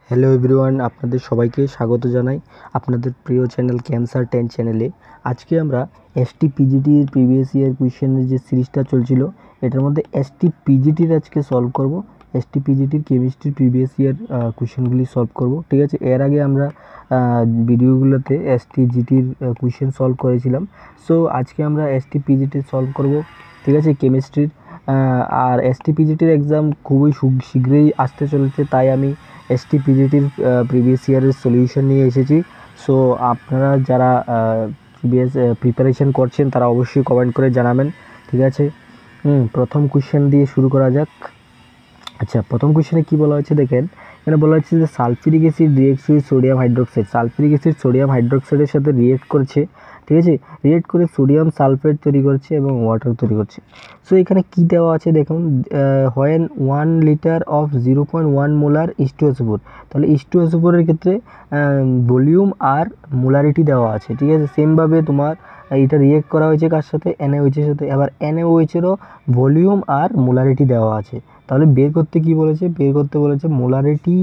Hello everyone, আপনাদের সবাইকে স্বাগত জানাই আপনাদের প্রিয় চ্যানেল ক্যামসার 10 চ্যানেলে। আজকে আমরা এসটি পিজিটির প্রিভিয়াস ইয়ার কোয়েশ্চেনের যে সিরিজটা চলছিল এটার মধ্যে এসটি পিজিটির আজকে সলভ করব। এসটি পিজিটির কেমিস্ট্রির প্রিভিয়াস ইয়ার কোয়েশ্চেনগুলি সলভ করব, ঠিক আছে। এর আগে আমরা ভিডিওগুলোতে এসটি জিটির কোয়েশ্চেন সলভ করেছিলাম। সো আজকে আমরা এসটি পিজিটির সলভ করব, ঠিক আছে, কেমিস্ট্রির। আর এসটি পিজিটির এক্সাম খুবই শীঘ্রই আসতে চলেছে, তাই আমি এসটি পিজিটির প্রিভিয়াস ইয়ারের সলিউশন নিয়ে এসেছি। সো আপনারা যারা প্রিভিয়াস প্রিপারেশন করছেন তারা অবশ্যই কমেন্ট করে জানাবেন, ঠিক আছে। প্রথম কোয়েশ্চেন দিয়ে শুরু করা যাক। আচ্ছা, প্রথম কোয়েশ্চেনে কী বলা হচ্ছে দেখেন, এখানে বলা হচ্ছে যে sulphuric acid reacts with sodium hydroxide. Sulphuric acid sodium হাইড্রোক্সাইডের সাথে রিয়েক্ট করছে, ঠিক আছে। রিয়েক্ট করে সোডিয়াম সালফেট তৈরি করছে এবং ওয়াটার তৈরি করছে। সো এখানে কী দেওয়া আছে দেখুন, when 1 litre of 0.1 molar H2SO4। তাহলে H2SO4 ক্ষেত্রে ভলিউম আর মোলারিটি দেওয়া আছে, ঠিক আছে। সেমভাবে তোমার এটা রিয়েক্ট করা হয়েছে কার সাথে, NaOH এর সাথে। আবার NaOH এরও ভলিউম আর মোলারিটি দেওয়া আছে। তাহলে বের করতে কি বলেছে, বের করতে বলেছে মোলারিটি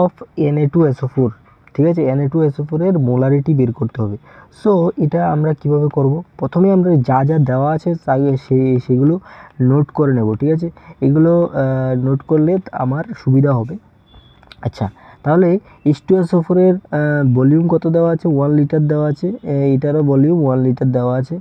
অফ Na2SO4, ঠিক আছে। Na2SO4 এর মোলারিটি বের করতে হবে। সো এটা আমরা কিভাবে করব, প্রথমে আমরা যা যা দেওয়া আছে সেগুলো নোট করে নেব, ঠিক আছে। এগুলো নোট করলে আমার সুবিধা হবে। আচ্ছা, তাহলে H2SO4 এর ভলিউম কত দেওয়া আছে, 1 লিটার দেওয়া আছে। এটারও ভলিউম 1 লিটার দেওয়া আছে।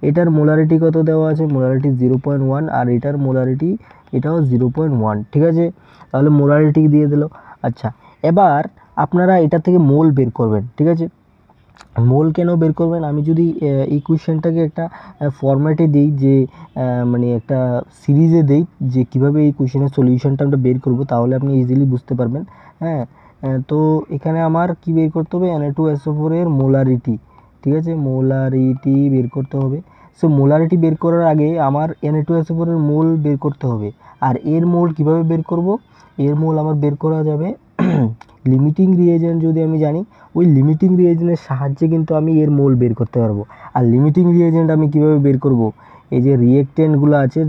এটার মোলারিটি কত দেওয়া আছে, মোলারিটি 0.1, আর এটার মোলারিটি এটাও 0.1, ঠিক আছে। তাহলে মোলারিটি দিয়ে দিল। আচ্ছা, এবার আপনারা এটা থেকে মোল বের করবেন, ঠিক আছে। মোল কেন বের করবেন, আমি যদি এই কোয়েশ্চেনটাকে একটা ফরম্যাটে দিই, যে মানে একটা সিরিজে দিই যে কীভাবে এই কোয়েশ্চেনের সলিউশনটা আমরা বের করব, তাহলে আপনি ইজিলি বুঝতে পারবেন। হ্যাঁ, তো এখানে আমার কি বের করতে হবে, Na2SO4 এর মোলারিটি, ঠিক আছে, মোলারিটি বের করতে হবে। সো মোলারিটি বের করার আগে আমার Na2SO4 এর মোল বের করতে হবে। আর এর মোল কিভাবে বের করব, এর মোল আমার বের করা যাবে লিমিটিং রিয়েজেন্ট যদি আমি জানি, ওই লিমিটিং রিয়েজেন্টের সাহায্যে কিন্তু আমি এর মোল বের করতে পারবো। আর লিমিটিং রিয়েজেন্ট আমি কিভাবে বের করব, এই যে রিয়েক্টেন্টগুলো আছে,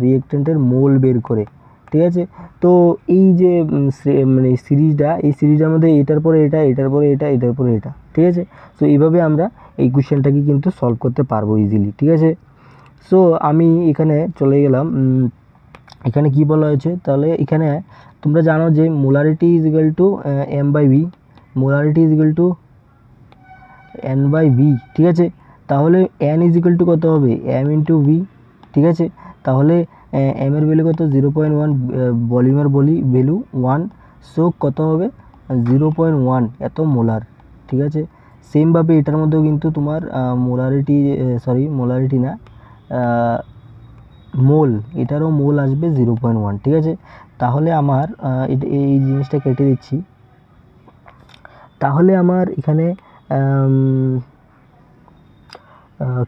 রিয়েক্টেন্টের মোল বের করে, ঠিক আছে। তো এই যে মানে সিরিজটা, এই সিরিজটার মধ্যে এটার পরে এটা, এটার পরে এটা, এটার পরে এটা, ঠিক আছে। সো এইভাবে আমরা এই কোয়েশ্চেনটাকে কিন্তু সলভ করতে পারবো ইজিলি, ঠিক আছে। সো আমি এখানে চলে গেলাম। এখানে কি বলা হয়েছে, তাহলে এখানে তোমরা জানো যে molarity is equal two M/V, molarity is equal to N/V, ঠিক আছে। তাহলে N ইজ ইকুয়াল টু কত হবে, M ইন্টু V, ঠিক আছে। তাহলে M এর ভ্যালু কত, 0.1, ভলিউমের ভ্যালু 1, সো কত হবে 0.1 এত মোলার, ঠিক আছে। সেমভাবে এটার মধ্যেও কিন্তু তোমার মোলারিটি না, মোল, এটারও মোল আসবে 0.1, ঠিক আছে। তাহলে আমার এই জিনিসটা কেটে দিচ্ছি। তাহলে আমার এখানে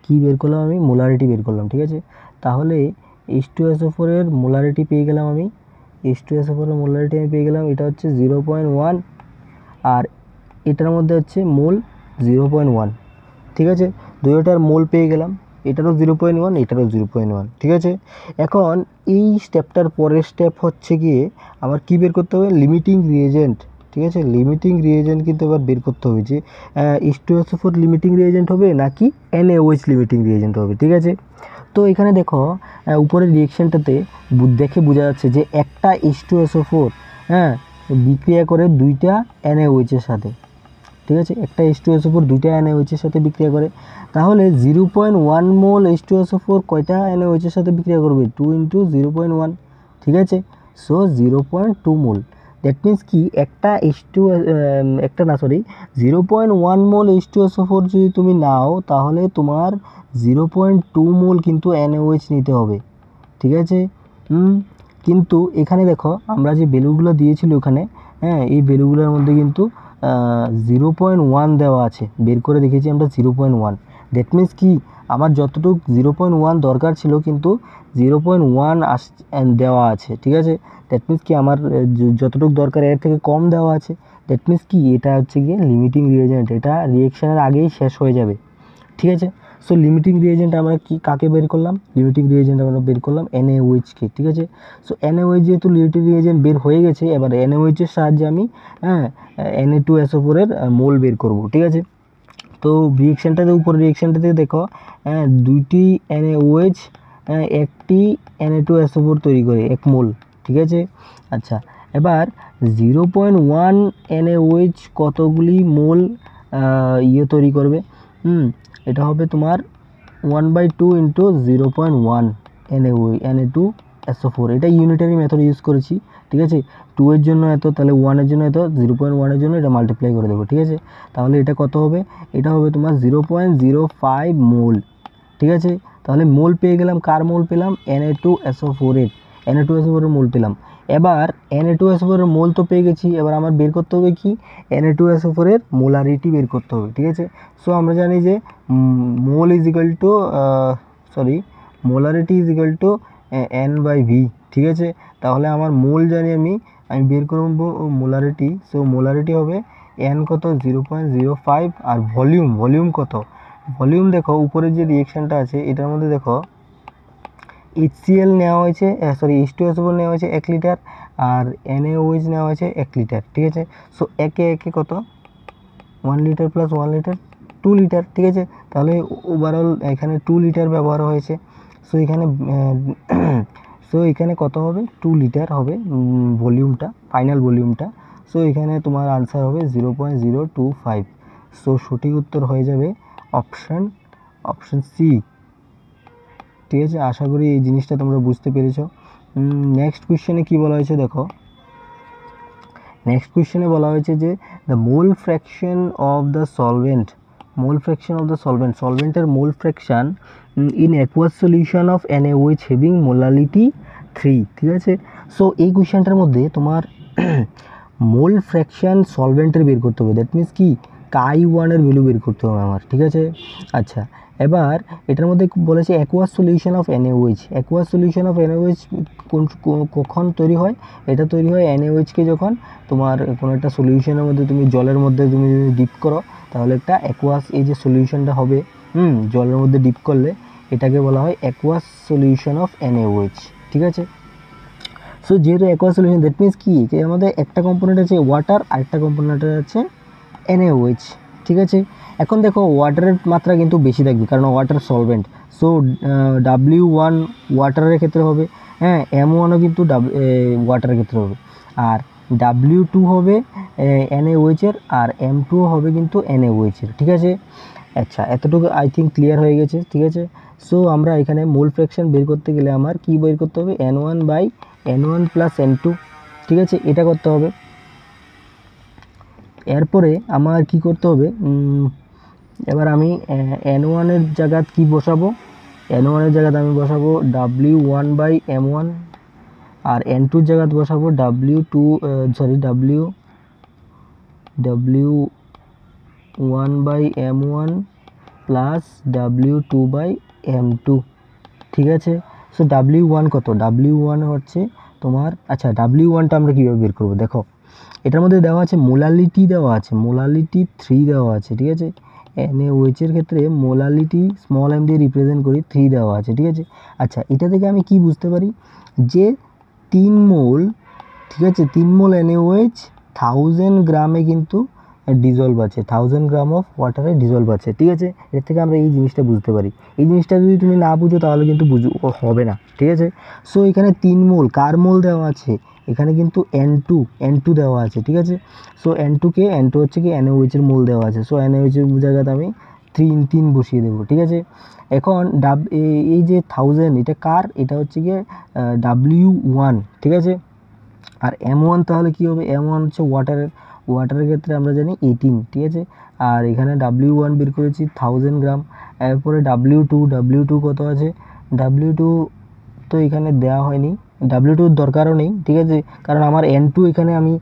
কি বের করলাম, আমি মোলারিটি বের করলাম, ঠিক আছে। তাহলে H2SO4 এর মোলারিটি পেয়ে গেলাম আমি, H2SO4 এর মোলারিটি আমি পেয়ে গেলাম, এটা হচ্ছে 0.1, আর এটার মধ্যে হচ্ছে মোল 0.1, ঠিক আছে। দুটোটার মোল পেয়ে গেলাম, এটারও 0.1, এটারও 0.1, ঠিক আছে। এখন এই স্টেপটার পরের স্টেপ হচ্ছে গিয়ে আমার কি বের করতে হবে, লিমিটিং রিয়েজেন্ট, ঠিক আছে। লিমিটিং রিয়েজেন্ট কিন্তু এবার বের করতে হবে যে H2SO4 লিমিটিং রিয়েজেন্ট হবে নাকি NaOH লিমিটিং রিয়েজেন্ট হবে, ঠিক আছে। তো এখানে দেখো উপরের রিয়েকশনটাতে দেখে বোঝা যাচ্ছে যে একটা H2SO4 বিক্রিয়া করে দুইটা NaOH এর সাথে, ঠিক আছে। একটা H2SO4 দুইটা NaOH এর সাথে বিক্রিয়া করে। তাহলে 0.1 মোল H2SO4 কয়টা NaOH এর সাথে বিক্রিয়া করবে, 2 × 0.1, ঠিক আছে। So 0.2 mole. দ্যাট মিন্স কি, একটা 0.1 মোল H2SO4 যদি তুমি নাও, তাহলে তোমার 0.2 মোল কিন্তু NaOH নিতে হবে, ঠিক আছে। কিন্তু এখানে দেখো আমরা যে ভ্যালুগুলো দিয়েছিল ওখানে, এই ভ্যালুগুলোর মধ্যে কিন্তু 0.1 দেওয়া আছে, বের করে দেখেছি আমরা 0.1। দ্যাট মিন্স কি, আমার যতটুকু 0.1 দরকার ছিল কিন্তু 0.1 দেওয়া আছে, ঠিক আছে। দ্যাট মিন্স কি, আমার যতটুকু দরকার এর থেকে কম দেওয়া আছে। দ্যাট মিন্স কি, এটা হচ্ছে গিয়ে লিমিটিং রিয়েজেন্ট, এটা রিয়েকশনের আগেই শেষ হয়ে যাবে, ঠিক আছে। সো লিমিটিং রিয়েজেন্ট আমরা কাকে বের করলাম, লিমিটিং রিয়েজেন্ট আমরা বের করলাম NaOH কে। ঠিক আছে, সো NaOH যেহেতু লিমিটিং রিয়েজেন্ট বের হয়ে গেছে, এবার NaOH এর সাহায্যে আমি Na2SO4 এর মোল বের করব। ঠিক আছে, তো রিয়েকশানটাতে উপরে রিয়েকশানটাতে দেখো দুইটি NaOH একটি Na2SO4 তৈরি করে 1 মোল। ঠিক আছে, আচ্ছা এবার 0.1 NaOH কতগুলি মোল তৈরি করবে, এটা হবে তোমার 1/2 ইন্টু 0.1 Na2SO4। এটা ইউনিটারি মেথড ইউজ করেছি। ঠিক আছে, 2 এর জন্য এত, তাহলে 1 এর জন্য এত, 0.1 এর জন্য এটা মাল্টিপ্লাই করে দেবো। ঠিক আছে, তাহলে এটা কত হবে, এটা হবে তোমার 0.05 মোল। ঠিক আছে, তাহলে মোল পেয়ে গেলাম, কার মোল পেলাম, Na2SO4 এর, Na2SO4 এর মোল পেলাম। এবার Na2SO4 এর মোল তো পেয়ে গেছি, এবার আমার বের করতে হবে কি, Na2SO4 এর মোলারিটি বের করতে হবে। ঠিক আছে, সো আমরা জানি যে mole is equal to molarity is equal to N/V। ঠিক আছে, তাহলে আমার মোল জানি আমি বের করব মোলারিটি। সো মোলারিটি হবে N কত, 0.05, আর ভলিউম কত, ভলিউম দেখো উপরে যে রিয়েকশানটা আছে এটার মধ্যে দেখো HCl নেওয়া হয়েছে, H2SO4 নেওয়া হয়েছে 1 লিটার, আর NaOH নেওয়া হয়েছে 1 লিটার। ঠিক আছে, সো একে কত, 1 লিটার প্লাস 1 লিটার 2 লিটার। ঠিক আছে, তাহলে ওভারঅল এখানে 2 লিটার ব্যবহার হয়েছে। সো এখানে কত হবে, 2 লিটার হবে ভলিউমটা, ফাইনাল ভলিউমটা। সো এখানে তোমার আনসার হবে 0.025। সো সঠিক উত্তর হয়ে যাবে অপশান সি। ঠিক আছে, আশা করি এই জিনিসটা তোমরা বুঝতে পেরেছো। নেক্সট কোয়েশ্চেনে কি বলা হয়েছে দেখো, নেক্সট কোয়েশ্চেনে বলা হয়েছে যে the mole fraction of the solvent, সলভেন্টের mole fraction in aqueous solution of NaOH having molarity 3। ঠিক আছে, সো এই কোয়েশ্চেনটার মধ্যে তোমার মোল ফ্র্যাকশন সলভেন্টের বের করতে হবে, দ্যাট মিনস কি Ki1 এর ভ্যালু বের করতে হবে আমার। ঠিক আছে, আচ্ছা এবার এটার মধ্যে বলেছে aqueous solution of NaOH। Aqueous solution of NaOH কখন তৈরি হয়, এটা তৈরি হয় NaOH কে যখন তোমার কোনো একটা সলিউশনের মধ্যে তুমি জলের মধ্যে তুমি যদি ডিপ করো, তাহলে একটা অ্যাকুয়াস, এই যে সলিউশনটা হবে জলের মধ্যে ডিপ করলে, এটাকে বলা হয় অ্যাকুয়াস সলিউশন অফ NaOH। ঠিক আছে, সো যেহেতু অ্যাকুয়াস সলিউশন, দ্যাট মিনস কি যে আমাদের একটা কম্পোনেন্ট আছে ওয়াটার, আরেকটা কম্পোনেন্ট আছে NaOH। ঠিক আছে, এখন দেখো ওয়াটারের মাত্রা কিন্তু বেশি থাকবে, কারণ ওয়াটার সলভেন্ট। সো W1 ওয়াটারের ক্ষেত্রে হবে, হ্যাঁ M1ও কিন্তু ওয়াটারের ক্ষেত্রে হবে, আর W2 হবে NaOH এর, আর M2 হবে কিন্তু NaOH এর। ঠিক আছে, আচ্ছা এতটুকু আই থিঙ্ক ক্লিয়ার হয়ে গেছে। ঠিক আছে, সো আমরা এখানে মোল ফ্র্যাকশন বের করতে গেলে আমার কি বের করতে হবে, N1 প্লাস N2। ঠিক আছে, এটা করতে হবে। এরপরে আমার কি করতে হবে, এবার আমি N1 এর জায়গায় কি বসাবো, N1 এর জায়গায় আমি বসাবো W1/M1, আর N2 এর জায়গায় বসাবো W1/M1 প্লাস W2/M2। ঠিক আছে, সো W1 কত, W1 হচ্ছে তোমার, আচ্ছা W1টা আমরা কীভাবে বের করবো দেখো, এটার মধ্যে দেওয়া আছে মোলারিটি, দেওয়া আছে মোলারিটি 3 দেওয়া আছে। ঠিক আছে, NaOH এর ক্ষেত্রে মোলারিটি স্মল m দিয়ে রিপ্রেজেন্ট করি, 3 দেওয়া আছে। ঠিক আছে, আচ্ছা এটা থেকে আমি কি বুঝতে পারি যে 3 মোল, ঠিক আছে 3 মোল NaOH 1000 গ্রামে কিন্তু ডিজলভ আছে, 1000 গ্রাম অফ ওয়াটারে ডিজলভ আছে। ঠিক আছে, এর থেকে আমরা এই জিনিসটা বুঝতে পারি। এই জিনিসটা যদি তুমি না বুঝো তাহলে কিন্তু হবে না। ঠিক আছে, সো এখানে 3 মোল, কার মোল দেওয়া আছে, এখানে কিন্তু N2 দেওয়া আছে। ঠিক আছে, সো N2 হচ্ছে কি NaOH এর মোল দেওয়া আছে, সো NaOH এর জায়গাতে আমি 3 বসিয়ে দেবো। ঠিক আছে, এখন এই যে 1000 এটা কার, এটা হচ্ছে গিয়ে W1। ঠিক আছে, আর M1 তাহলে কি হবে, M1 হচ্ছে ওয়াটারের ক্ষেত্রে আমরা জানি 18। ঠিক আছে, আর এখানে W1 বের করেছি 1000 গ্রাম। এরপরে W2 কত আছে, W2 তো এখানে দেওয়া হয়নি, W2 দরকারও নেই। ঠিক আছে, কারণ আমার N2 এখানে আমি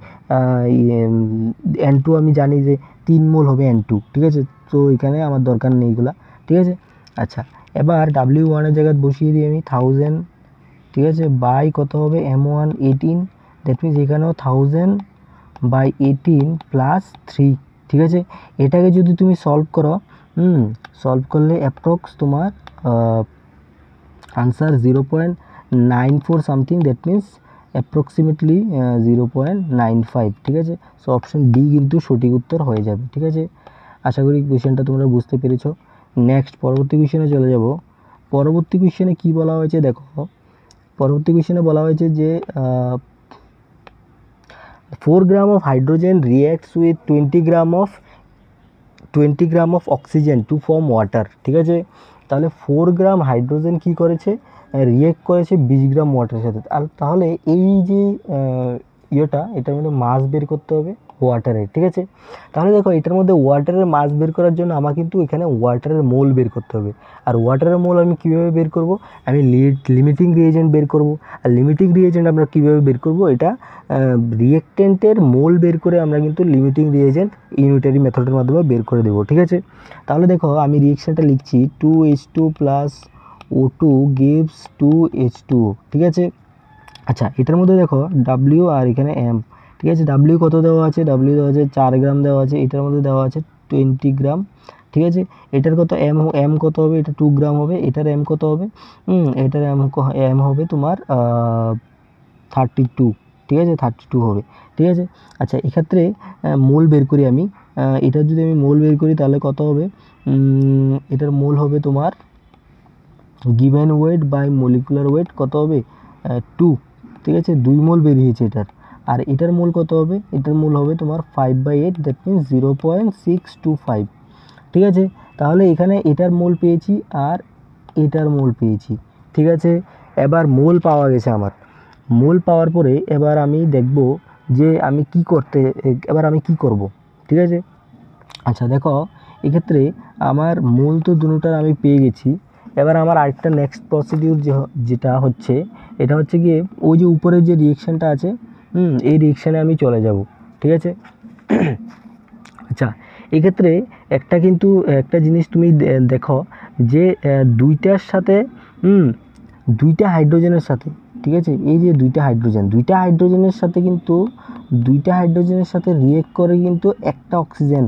N2 আমি জানি যে 3 মোল হবে N2। ঠিক আছে, তো এখানে আমার দরকার নেই এগুলা। ঠিক আছে, আচ্ছা এবার W1 এর জায়গায় বসিয়ে দিই আমি 1000। ঠিক আছে, বাই কত হবে M1 18, দ্যাট মিনস এখানেও 1000/18 প্লাস 3। ঠিক আছে, এটাকে যদি তুমি সলভ করো সলভ করলে অ্যাপ্রক্স তোমার answer 0.94 something, that means approximately 0.95, ঠিক আছে। সো অপশন ডি কিন্তু সঠিক উত্তর হয়ে যাবে, ঠিক আছে। আশা করি কোয়েশ্চেনটা তোমরা বুঝতে পেরেছো। নেক্সট পরবর্তী কোয়েশ্চেনে চলে যাব। পরবর্তী কোয়েশ্চেনে কি বলা হয়েছে দেখো, পরবর্তী কোয়েশ্চেনে বলা হয়েছে যে 4 gram of hydrogen reacts with 20 gram of oxygen to form water, ঠিক আছে। তাহলে 4 গ্রাম হাইড্রোজেন কি করেছে, রিঅ্যাক্ট করেছে 20 গ্রাম ওয়াটারের সাথে। আর তাহলে এই যে এটার মধ্যে মাস বের করতে হবে ওয়াটারের, ঠিক আছে। তাহলে দেখো এটার মধ্যে ওয়াটারের মাস বের করার জন্য আমার কিন্তু এখানে ওয়াটারের মোল বের করতে হবে। আর ওয়াটারের মোল আমি কীভাবে বের করব, আমি লিমিটিং রিয়েজেন্ট বের করব। আর লিমিটিং রিয়েজেন্ট আমরা কীভাবে বের করব, এটা রিয়েক্টেন্টের মোল বের করে আমরা কিন্তু লিমিটিং রিয়েজেন্ট ইউনিটারি মেথডের মাধ্যমে বের করে দেবো, ঠিক আছে। তাহলে দেখো আমি রিয়েকশনটা লিখছি 2H2 plus O2 gives 2H2, ঠিক আছে। আচ্ছা এটার মধ্যে দেখো W আর এখানে M, ঠিক আছে। W কত দেওয়া আছে, W দেওয়া আছে 4 গ্রাম দেওয়া আছে, এটার মধ্যে দেওয়া আছে 20 গ্রাম, ঠিক আছে। এটার কত M কত হবে, এটা 2 গ্রাম হবে। এটার M কত হবে, এটার M হবে তোমার 32, ঠিক আছে, 32 হবে, ঠিক আছে। আচ্ছা এক্ষেত্রে মোল বের করি আমি, এটার যদি আমি মোল বের করি তাহলে কত হবে, এটার মোল হবে তোমার given weight by molecular weight কত হবে 2, ঠিক আছে। 2 মোল বেরিয়েছে এটার। আর এটার মোল কত হবে, এটার মোল হবে তোমার 5/8, দ্যাট মিনস 0.625, ঠিক আছে। তাহলে এখানে এটার মোল পেয়েছি আর এটার মোল পেয়েছি, ঠিক আছে। এবার মোল পাওয়া গেছে আমার। মোল পাওয়ার পরে এবার আমি দেখব যে আমি কি করব, ঠিক আছে। আচ্ছা দেখো এক্ষেত্রে আমার মোল তো দুটোটার আমি পেয়ে গেছি। এবার আমার আরেকটা নেক্সট প্রসিডিউর যেটা হচ্ছে, এটা হচ্ছে গিয়ে ওই যে উপরের যে রিয়েকশানটা আছে, এই রিয়েকশানে আমি চলে যাব, ঠিক আছে। আচ্ছা এক্ষেত্রে একটা জিনিস তুমি দেখো যে দুইটার সাথে দুইটা হাইড্রোজেনের সাথে, ঠিক আছে, এই যে দুইটা হাইড্রোজেনের সাথে রিয়েক্ট করে কিন্তু একটা অক্সিজেন,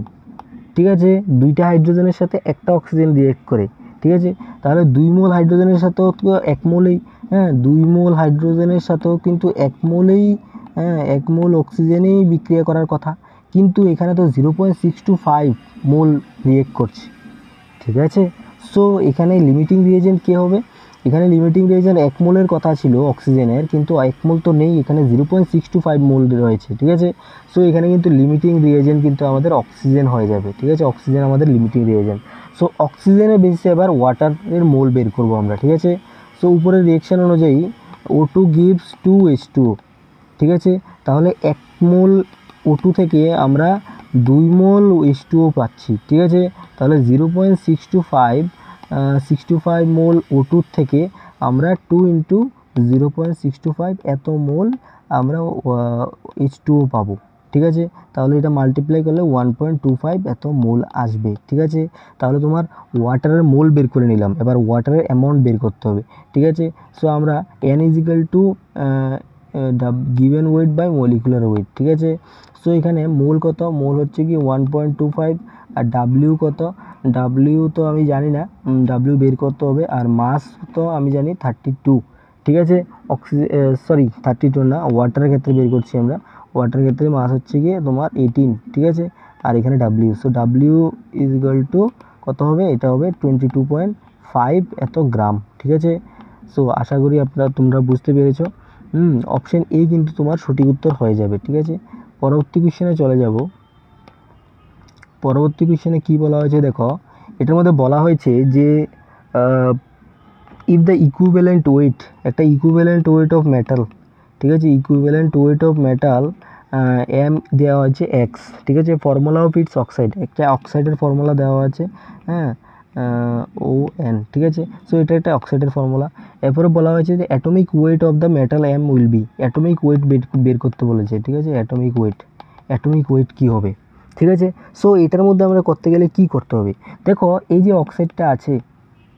ঠিক আছে। দুইটা হাইড্রোজেনের সাথে একটা অক্সিজেন রিয়েক্ট করে, ঠিক আছে। তাহলে 2 মোল হাইড্রোজেনের সাথেও তো 1 মোলেই, 2 মোল হাইড্রোজেনের সাথেও কিন্তু 1 মোলেই, 1 মোল অক্সিজেনেই বিক্রিয়া করার কথা, কিন্তু এখানে তো 0.625 মোল রিয়েক্ট করছে, ঠিক আছে। সো এখানে লিমিটিং রিয়েজেন্ট কী হবে, এখানে লিমিটিং রিয়েজেন্ট 1 মোলের কথা ছিল অক্সিজেনের, কিন্তু 1 মোল তো নেই, এখানে 0.625 মোল রয়েছে, ঠিক আছে। সো এখানে কিন্তু লিমিটিং রিয়েজেন্ট কিন্তু আমাদের অক্সিজেন হয়ে যাবে, ঠিক আছে। অক্সিজেন আমাদের লিমিটিং রিয়েজেন্ট। সো অক্সিজেনের বেসিসে এবার ওয়াটারের মোল বের করবো আমরা, ঠিক আছে। সো উপরের রিয়েকশন অনুযায়ী O2 গিভস 2H2, ঠিক আছে। তাহলে 1 মোল O2 থেকে আমরা 2 মোল H2O পাচ্ছি, ঠিক আছে। তাহলে 0.625 মোল O2 থেকে আমরা 2 × 0.625 এত মোল আমরা H2O পাবো, ঠিক আছে। তাহলে এটা মাল্টিপ্লাই করলে 1.25 এত মোল আসবে, ঠিক আছে। তাহলে তোমার ওয়াটারের মোল বের করে নিলাম, এবার ওয়াটারের অ্যামাউন্ট বের করতে হবে, ঠিক আছে। সো আমরা N given weight by molecular weight, ঠিক আছে। সো এখানে মোল কত, মোল হচ্ছে কি 1.25, আর ডাব্লিউ কত, ডাব্লিউ তো আমি জানি না, ডাব্লিউ বের করতে হবে। আর মাস তো আমি জানি 32, ঠিক আছে। 32 না, ওয়াটারের ক্ষেত্রে বের করছি আমরা। ওয়াটারের ক্ষেত্রে মাস হচ্ছে গিয়ে তোমার 18, ঠিক আছে। আর এখানে W, so W is equal two কত হবে, এটা হবে 22.5 এত গ্রাম, ঠিক আছে। সো আশা করি তোমরা বুঝতে পেরেছো। অপশন এ কিন্তু তোমার সঠিক উত্তর হয়ে যাবে, ঠিক আছে। পরবর্তী কোশ্চেনে চলে যাব। পরবর্তী কোশ্চেনে কী বলা হয়েছে দেখো, এটার মধ্যে বলা হয়েছে যে ইফ দ্য ইকুইভ্যালেন্ট ওয়েট, একটা ইকুইভ্যালেন্ট ওয়েট অফ মেটাল, ঠিক আছে, equivalent weight of metal M দেওয়া আছে এক্স, ঠিক আছে। ফর্মুলা অফ ইটস অক্সাইড, একটা অক্সাইডের ফর্মুলা দেওয়া আছে, ON, ঠিক আছে। সো এটা একটা অক্সাইডের ফর্মুলা। এরপরে বলা হয়েছে যে atomic weight of the metal M will be, atomic weight বের করতে বলেছে, ঠিক আছে। অ্যাটমিক ওয়েট কী হবে, ঠিক আছে। সো এটার মধ্যে আমরা করতে গেলে কি করতে হবে, দেখো এই যে অক্সাইডটা আছে,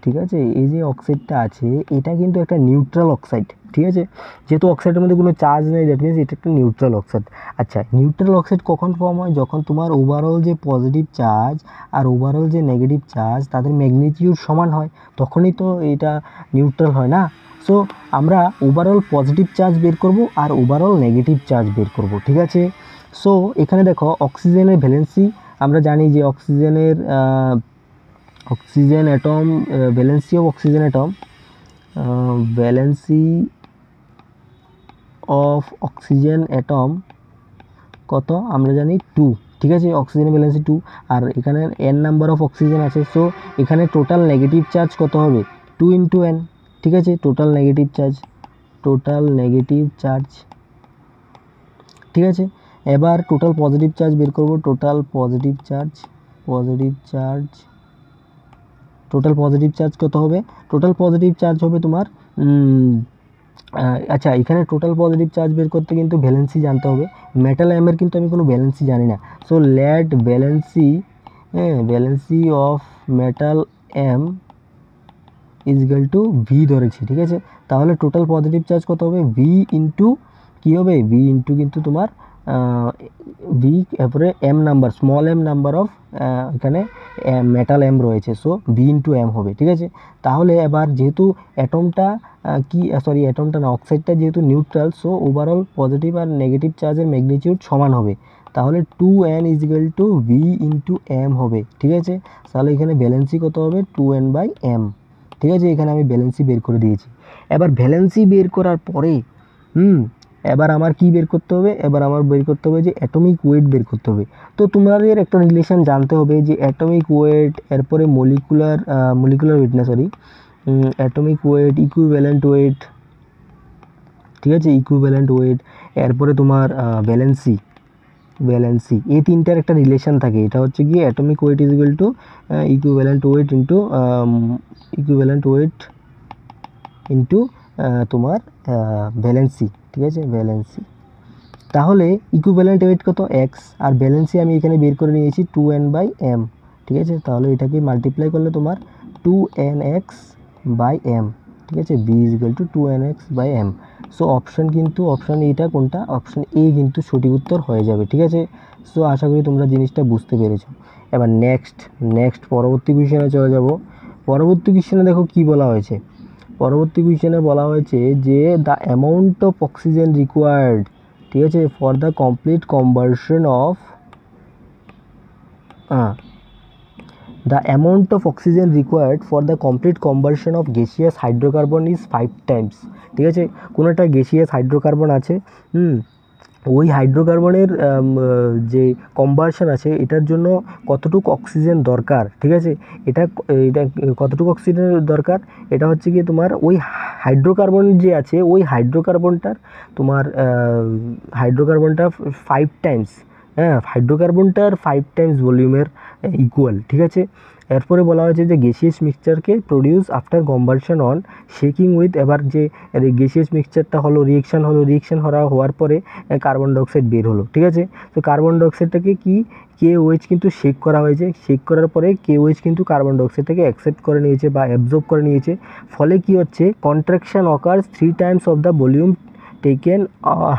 ঠিক আছে, এই যে অক্সাইডটা আছে এটা কিন্তু একটা নিউট্রাল অক্সাইড, ঠিক আছে, যেহেতু অক্সাইডের মধ্যে কোনো চার্জ নেই, দ্যাট মিনস এটা একটা নিউট্রাল অক্সাইড। আচ্ছা, নিউট্রাল অক্সাইড কখন ফর্ম হয়? যখন তোমার ওভারঅল যে পজিটিভ চার্জ আর ওভারঅল যে নেগেটিভ চার্জ তাদের ম্যাগনিটিউড সমান হয়, তখনই তো এটা নিউট্রাল হয় না। সো আমরা ওভারঅল পজিটিভ চার্জ বের করব আর ওভারঅল নেগেটিভ চার্জ বের করব, ঠিক আছে। সো এখানে দেখো অক্সিজেনের ভ্যালেন্সি আমরা জানি যে অক্সিজেনের oxygen atom, valency of oxygen atom, valency of oxygen atom কত আমরা জানি 2, ঠিক আছে, অক্সিজেনের ভ্যালেন্সি 2, আর এখানে n নাম্বার অফ অক্সিজেন আছে। সো এখানে টোটাল নেগেটিভ চার্জ কত হবে? 2 ইন্টু n, ঠিক আছে, টোটাল নেগেটিভ চার্জ, ঠিক আছে। এবার টোটাল পজিটিভ চার্জ বের করব, টোটাল পজিটিভ চার্জ কত হবে? টোটাল পজিটিভ চার্জ হবে তোমার আচ্ছা, এখানে টোটাল পজিটিভ চার্জ বের করতে কিন্তু ভ্যালেন্সি জানতে হবে। মেটাল অ্যামের কিন্তু আমি কোনো ভ্যালেন্সি জানি না। So let valency of metal M is equal to V ধরেছি, ঠিক আছে। তাহলে টোটাল পজিটিভ চার্জ কত হবে? ভি ইন্টু কী হবে? ভি ইন্টু কিন্তু তোমার ভি, এরপরে M number, small M number of এখানে মেটাল এম রয়েছে, সো ভি ইন্টু এম হবে, ঠিক আছে। তাহলে এবার যেহেতু অ্যাটমটা অ্যাটমটা না, অক্সাইডটা যেহেতু নিউট্রাল, সো ওভারঅল পজিটিভ আর নেগেটিভ চার্জের ম্যাগনিটিউড সমান হবে। তাহলে 2n is equal to V into M হবে, ঠিক আছে। তাহলে এখানে ভ্যালেন্সি কত হবে? 2n/m, ঠিক আছে। এখানে আমি ভ্যালেন্সি বের করে দিয়েছি। এবার ভ্যালেন্সি বের করার পরে এবার আমার কি বের করতে হবে? এবার আমার বের করতে হবে যে অ্যাটমিক ওয়েট বের করতে হবে। তো তোমাদের একটা রিলেশন জানতে হবে যে অ্যাটমিক ওয়েট, এরপরে মলিকুলার ওয়েট না, sorry, atomic weight, equivalent weight, ঠিক আছে, ইকুইভ্যালেন্ট ওয়েট, এরপরে তোমার ভ্যালেন্সি, এই তিনটার একটা রিলেশন থাকে। এটা হচ্ছে কি atomic weight is equal to equivalent weight into তোমার ভ্যালেন্সি, ঠিক আছে, ভ্যালেন্সি। তাহলে ইকুইভ্যালেন্ট ওয়েট কত? এক্স, আর ভ্যালেন্সি আমি এখানে বের করে নিয়েছি 2n/m, ঠিক আছে। তাহলে এটাকে মাল্টিপ্লাই করলে তোমার 2nx/m, ঠিক আছে, B is equal to 2nx/m। So option এইটা কোনটা? অপশান এ কিন্তু সঠিক উত্তর হয়ে যাবে, ঠিক আছে। সো আশা করি তোমরা জিনিসটা বুঝতে পেরেছো। এবার নেক্সট পরবর্তী কোয়েশ্চেনে চলে যাব। পরবর্তী কোয়েশ্চেনে দেখো কি বলা হয়েছে। পরবর্তী কোয়েশ্চেনে বলা হয়েছে যে the amount of oxygen required, ঠিক আছে, for the complete conversion of the amount of oxygen required for the complete conversion of gaseous hydrocarbon is 5 times, ঠিক আছে। কোনো একটা গ্যাসিয়াস হাইড্রোকার্বন আছে, ওই হাইড্রোকার্বনের যে কনভার্সন আছে এটার জন্য কতটুকু অক্সিজেন দরকার, ঠিক আছে। এটা কতটুকু অক্সিজেন দরকার? এটা হচ্ছে কি তোমার ওই হাইড্রোকার্বন যে আছে ওই হাইড্রোকার্বনটা 5 টাইমস, হাইড্রোকার্বনটার 5 টাইমস ভলিউমের ইকুয়াল, ঠিক আছে। এরপরে বলা হয়েছে যে গ্যাসিয়াস মিক্সচারকে produce after conversion on shaking with, এবার যে গ্যাসিয়াস মিক্সচারটা রিয়েকশন হওয়ার পরে কার্বন ডাইঅক্সাইড বের হলো, ঠিক আছে। তো কার্বন ডাইঅক্সাইডটাকে কি KOH কিন্তু শেক করা হয়েছে, শেক করার পরে KOH কিন্তু কার্বন ডাইঅক্সাইডটাকে অ্যাকসেপ্ট করে নিয়েছে বা অ্যাবজর্ব করে নিয়েছে। ফলে কি হচ্ছে? Contraction occurs 3 Times of the volume taken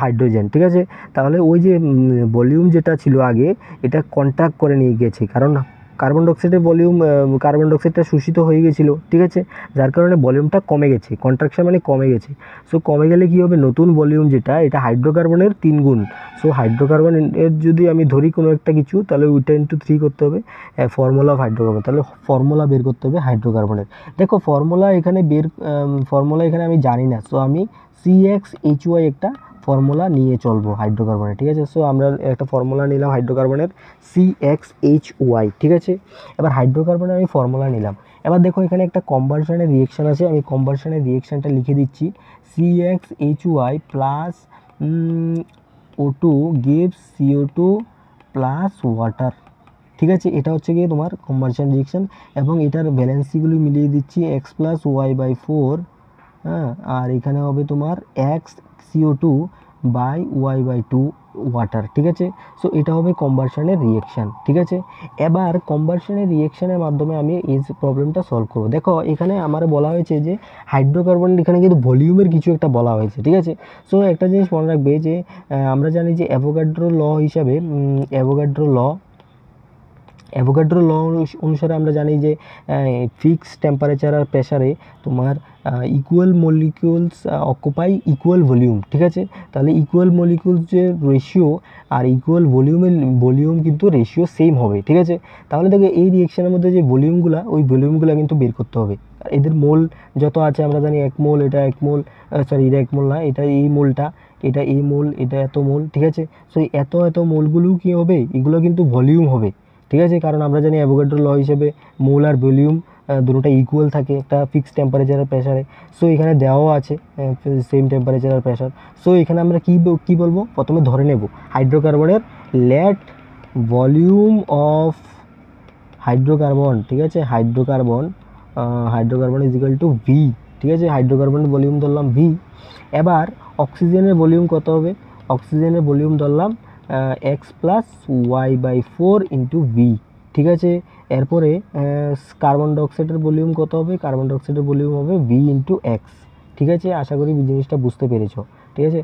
hydrogen, ঠিক আছে। তাহলে ওই যে ভলিউম যেটা ছিল আগে এটা কন্ট্রাক্ট করে নিয়ে গেছে, কারণ কার্বন ডাইঅক্সাইডটা শোষিত হয়ে গেছিলো, ঠিক আছে, যার কারণে ভলিউমটা কমে গেছে, কন্ট্রাকশন মানে কমে গেছে। সো কমে গেলে কী হবে? নতুন ভলিউম যেটা এটা হাইড্রোকার্বনের 3 গুণ। সো হাইড্রোকার্বনের যদি আমি ধরি কোনো একটা কিছু, তাহলে ওইটা ইন্টু 3 করতে হবে ফর্মুলা অফ হাইড্রোকার্বন, তাহলে ফর্মুলা বের করতে হবে হাইড্রোকার্বনের। দেখো ফর্মুলা এখানে আমি জানি না, সো আমি CxHy একটা ফর্মুলা নিয়ে চলবো হাইড্রোকার্বনের, ঠিক আছে। সো আমরা একটা ফর্মুলা নিলাম হাইড্রোকার্বনের CxHy, ঠিক আছে। এবার হাইড্রোকার্বনের আমি ফর্মুলা নিলাম। এবার দেখো এখানে একটা কনভার্সনের রিয়েকশান আছে, আমি কনভার্সনের রিয়েকশানটা লিখে দিচ্ছি। CxHy plus O2 gives CO2 plus water, ঠিক আছে। এটা হচ্ছে গিয়ে তোমার কনভার্সন রিয়েকশান, এবং এটার ভ্যালেন্সিগুলি মিলিয়ে দিচ্ছি x প্লাস y/4, আর এখানে হবে তোমার x CO2/y/2, ওয়াটার, ঠিক আছে। সো এটা হবে কম্বাসনের রিয়েকশান, ঠিক আছে। এবার কম্বাসনের রিয়েকশানের মাধ্যমে আমি এই প্রবলেমটা সলভ করবো। দেখো এখানে আমার বলা হয়েছে যে হাইড্রোকার্বন, এখানে কিন্তু ভলিউমের কিছু একটা বলা হয়েছে, ঠিক আছে। সো একটা জিনিস মনে রাখবে যে আমরা জানি যে অ্যাভোগাড্রো ল হিসাবে অ্যাভোগাড্রো ল অনুসারে আমরা জানি যে ফিক্সড টেম্পারেচার আর প্রেসারে তোমার equal molecules occupy equal volume, ঠিক আছে। তাহলে ইকুয়াল মলিকিউলস যে রেশিও আর ইকুয়াল ভলিউম কিন্তু রেশিও সেম হবে, ঠিক আছে। তাহলে দেখো এই রিয়েকশনের মধ্যে যে ভলিউমগুলো, ওই ভলিউমগুলো কিন্তু বের করতে হবে। এদের মোল যত আছে আমরা জানি 1 মোল, এটা 1 মোল, সরি এটা 1 মোল না, এটা এই মোলটা, এটা এই মোল, এটা এত মোল, ঠিক আছে। সো এত মোলগুলোও কী হবে, এগুলো কিন্তু ভলিউম হবে, ঠিক আছে। কারণ আমরা জানি অ্যাভোগাড্রো ল হিসেবে মোল আর ভলিউম দুটোটা ইকুয়াল থাকে একটা ফিক্সড টেম্পারেচার আর প্রেসারে। সো এখানে দেওয়াও আছে সেম টেম্পারেচার আর প্রেসার। সো এখানে আমরা কী বলবো, প্রথমে ধরে নেব হাইড্রোকার্বনের লেট ভলিউম অফ হাইড্রোকার্বন, ঠিক আছে। Hydrocarbon is equal to V, ঠিক আছে। হাইড্রোকার্বনের ভলিউম ধরলাম ভি। এবার অক্সিজেনের ভলিউম কত হবে, অক্সিজেনের ভলিউম ধরলাম x+y/4 ইন্টু ভি, ঠিক আছে। এরপরে কার্বন ডাইঅক্সাইডের ভলিউম কত হবে, কার্বন ডাইঅক্সাইডের ভলিউম হবে ভি ইন্টু এক্স, ঠিক আছে। আশা করি জিনিসটা বুঝতে পেরেছো, ঠিক আছে।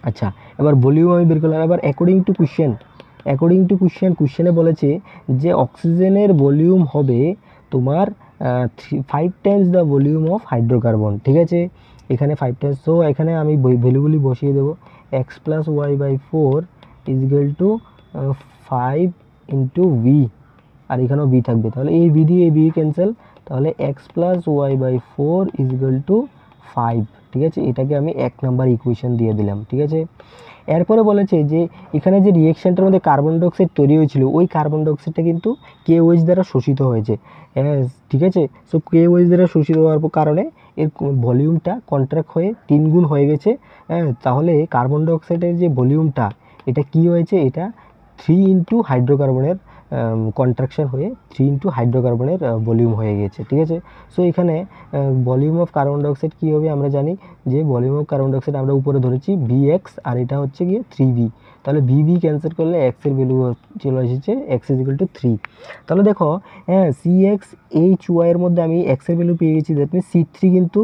আচ্ছা, এবার ভলিউম আমি বের করলাম। এবার অ্যাকর্ডিং টু কোশ্চেনে বলেছে যে অক্সিজেনের ভলিউম হবে তোমার 5 Times the volume of hydrocarbon, ঠিক আছে। এখানে 5 টাইমস, সো এখানে আমি ভ্যালুগুলি বসিয়ে দেবো। x+y/4 is equal to 5 into V, আর এখানেও ভি থাকবে, তাহলে এই ভি দিয়ে এই ভি ক্যান্সেল, তাহলে x+y/4 ইজ ইকুয়াল টু 5, ঠিক আছে। এটাকে আমি 1 নাম্বার ইকুয়েশন দিয়ে দিলাম, ঠিক আছে। এরপরে বলেছে যে এখানে যে রিয়েকশনটার মধ্যে কার্বন ডাইঅক্সাইড তৈরি হয়েছিল, ওই কার্বন ডাইঅক্সাইডটা কিন্তু KOH দ্বারা শোষিত হয়েছে, ঠিক আছে। সো KOH দ্বারা শোষিত হওয়ার কারণে এর ভলিউমটা কন্ট্রাক্ট হয়ে 3 গুণ হয়ে গেছে। তাহলে কার্বন ডাইঅক্সাইডের যে ভলিউমটা, এটা কি হয়েছে, এটা 3 ইন্টু হাইড্রোকার্বনের কন্ট্রাকশন হয়ে 3 ইন্টু হাইড্রোকার্বনের ভলিউম হয়ে গেছে, ঠিক আছে। সো এখানে ভলিউম অফ কার্বন ডাইঅক্সাইড কী হবে, আমরা জানি যে ভলিউম অফ কার্বন ডাইঅক্সাইড আমরা উপরে ধরেছি Vx, আর এটা হচ্ছে গিয়ে 3V। তাহলে ভি ক্যান্সেল করলে এক্সের ভ্যালু চলে এসেছে x ইজ ইকুয়াল টু 3। তাহলে দেখো CxHy এর মধ্যে আমি এক্সের ভ্যালু পেয়ে গেছি, দ্যাট মিনস C3 কিন্তু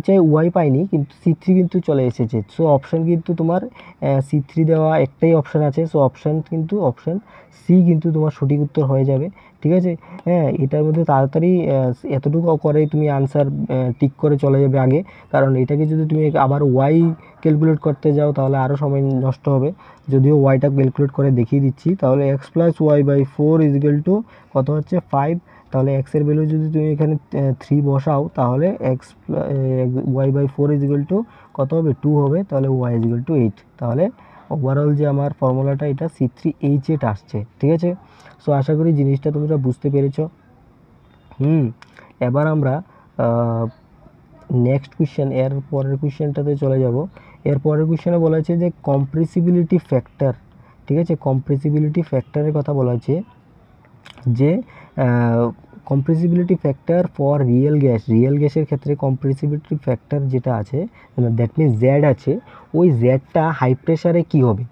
HY পাইনি, কিন্তু C3 কিন্তু চলে এসেছে। সো অপশান কিন্তু তোমার C3 দেওয়া একটাই অপশান আছে, সো অপশান সি কিন্তু তোমার সঠিক উত্তর হয়ে যাবে, ঠিক আছে। এটার মধ্যে তাড়াতাড়ি এতটুকু করে তুমি আনসার টিক করে চলে যাবে আগে, কারণ এটাকে যদি তুমি আবার ওয়াই ক্যালকুলেট করতে যাও তাহলে আরও সময় নষ্ট হবে। যদিও ওয়াইটা ক্যালকুলেট করে দেখিয়ে দিচ্ছি, তাহলে x+y/4 ইজ ইকুয়াল টু কত হচ্ছে 5। তাহলে এক্সের ভ্যালু যদি তুমি এখানে 3 বসাও, তাহলে y/4 ইজ ইকুয়াল টু কত হবে, 2 হবে। তাহলে y ইজ ইকুয়াল টু 8। তাহলে ওভারঅল যে আমার ফর্মুলাটা এটা C3H8 আসছে, ঠিক আছে। সো আশা করি জিনিসটা তোমরা বুঝতে পেরেছো। এবার আমরা নেক্সট কোয়েশ্চেন, এর পরের কোয়েশ্চেনটাতে চলে যাব। এর পরের কোয়েশ্চেনে বলা হয়েছে যে কম্প্রেসিবিলিটি ফ্যাক্টর, ঠিক আছে। কম্প্রেসিবিলিটি ফ্যাক্টরের কথা বলা হয়েছে যে কম্প্রেসিবিলিটি ফ্যাক্টর ফর রিয়েল গ্যাসের ক্ষেত্রে কম্প্রেসিবিলিটি ফ্যাক্টর যেটা আছে, দ্যাট মিনস জেড আছে, ওই জেডটা হাই প্রেশারে কী হবে,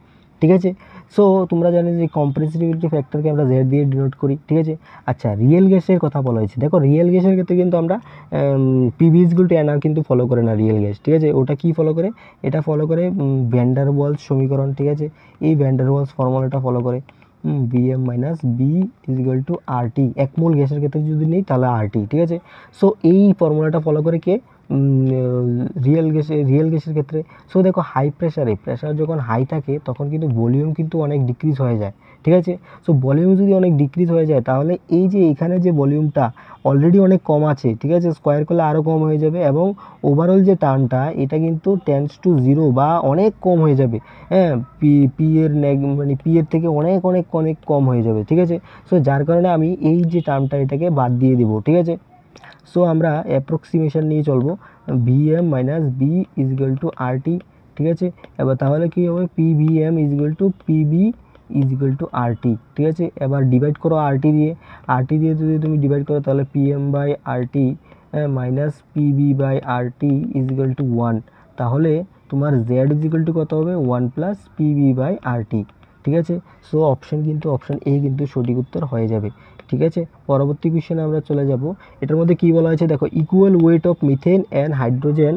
ঠিক আছে। সো তোমরা জানো যে কম্প্রেসিবিলিটি ফ্যাক্টরকে আমরা জেড দিয়ে ডিনোট করি, ঠিক আছে। আচ্ছা, রিয়েল গ্যাসের কথা বলা হয়েছে। দেখো রিয়েল গ্যাসের ক্ষেত্রে কিন্তু আমরা PV=NR কিন্তু ফলো করে না রিয়েল গ্যাস, ঠিক আছে। ওটা কি ফলো করে, এটা ফলো করে ভ্যান ডার ওয়ালস সমীকরণ, ঠিক আছে। এই ভ্যান ডার ওয়ালস ফর্মুলাটা ফলো করে Vm - B is equal two RT। 1 মোল গ্যাসের ক্ষেত্রে যদি নেই তাহলে RT, ঠিক আছে। সো এই ফর্মুলাটা ফলো করে কে, রিয়েল গ্যাসের ক্ষেত্রে। সো দেখো প্রেশার যখন হাই থাকে তখন কিন্তু ভলিউম কিন্তু অনেক ডিক্রিজ হয়ে যায়, ঠিক আছে। সো ভলিউম যদি অনেক ডিক্রিজ হয়ে যায়, তাহলে এই যে এখানে যে ভলিউমটা অলরেডি অনেক কম আছে, ঠিক আছে, স্কোয়ার করলে আরও কম হয়ে যাবে, এবং ওভারঅল যে টার্মটা এটা কিন্তু টেন্ডস টু 0 বা অনেক কম হয়ে যাবে। পি এর থেকে অনেক কম হয়ে যাবে, ঠিক আছে। সো যার কারণে আমি এই যে টার্মটা এটাকে বাদ দিয়ে দেবো, ঠিক আছে। সো আমরা অ্যাপ্রক্সিমেশন নিয়ে চলবো, Vm - B is equal two RT, ঠিক আছে। এবার তাহলে কী হবে, PVm is equal two PB is equal two RT, ঠিক আছে। এবার ডিভাইড করো RT দিয়ে যদি তুমি ডিভাইড করো, তাহলে PM/RT minus PB/RT is equal two 1। তাহলে তোমার জেড ইজ ইকুয়াল টু কত হবে 1 প্লাস পিবি বাই আরটি। ঠিক আছে, সো অপশন এ কিন্তু সঠিক উত্তর হয়ে যাবে। ঠিক আছে, পরবর্তী কোশ্চেনে আমরা চলে যাব। এটার মধ্যে কি বলা হয়েছে দেখো, equal weight of methane and hydrogen